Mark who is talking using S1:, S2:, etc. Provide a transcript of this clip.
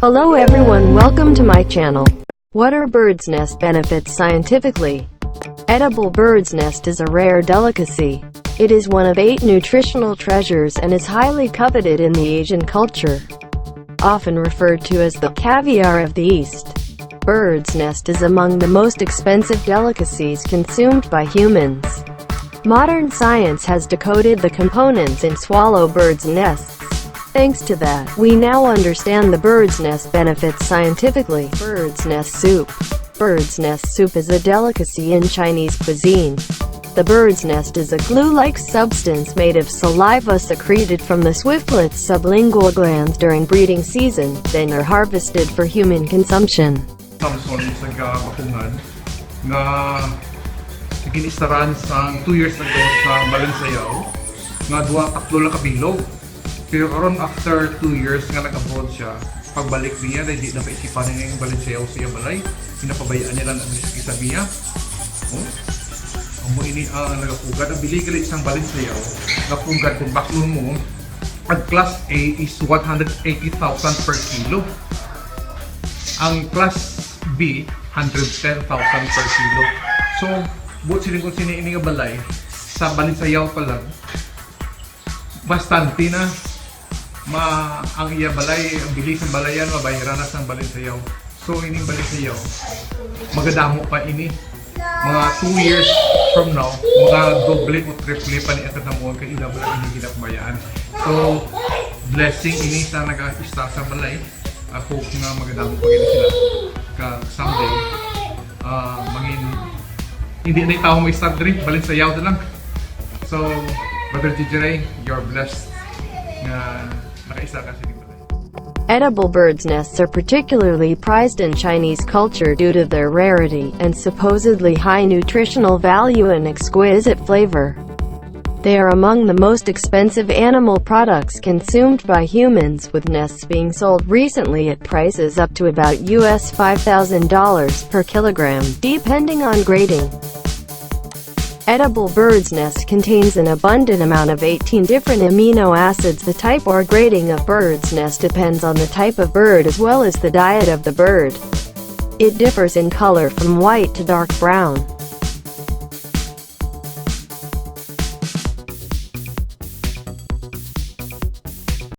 S1: Hello everyone, welcome to my channel. What are bird's nest benefits scientifically? Edible bird's nest is a rare delicacy. It is one of 8 nutritional treasures and is highly coveted in the Asian culture. Often referred to as the caviar of the East, bird's nest is among the most expensive delicacies consumed by humans. Modern science has decoded the components in swallow birds' nests. Thanks to that, we now understand the bird's nest benefits scientifically. Bird's nest soup. Bird's nest soup is a delicacy in Chinese cuisine. The bird's nest is a glue-like substance made of saliva secreted from the swiftlets' sublingual glands during breeding season, then are harvested for human consumption.
S2: Samson sa bakungan nga ginistaran sa 2 years ago sa balinsasayaw nga tatlo lang kabilog. Pero around after 2 years nga nag-abroad siya, pagbalik niya dahil di na paisipan niya yung balinsasayaw siya balay, pinapabayaan niya lang ang isa niya. Amo ini ang nagapugad, ang bili gali isang balinsasayaw, napugad kung baklon mo, ang class A is 180,000 per kilo. Ang class B, 110,000 per kilo. So, buot siling kung sini ini nga balay, sa balinsasayaw pa lang, bastante na ang iya balay, ang bilis ng balayan, mabayran na sa balinsasayaw. So, ining balinsasayaw, magadamo pa ini. Mga 2 years from now, mga doble o triple pa ni atatamuan kay ila balay ini ginapabayaan. So, blessing ini sa nag-ista sa balay. I hope nga magadamo pa gina sila. Someday, hindi na itaw mo i-start rin, balinsasayaw na lang. So, Brother Jayjie Ria, you're blessed na nakaisa ka sa balay.
S1: Edible bird's nests are particularly prized in Chinese culture due to their rarity and supposedly high nutritional value and exquisite flavor. They are among the most expensive animal products consumed by humans, with nests being sold recently at prices up to about $5,000 per kilogram, depending on grading. Edible bird's nest contains an abundant amount of 18 different amino acids. The type or grading of bird's nest depends on the type of bird as well as the diet of the bird. It differs in color from white to dark brown.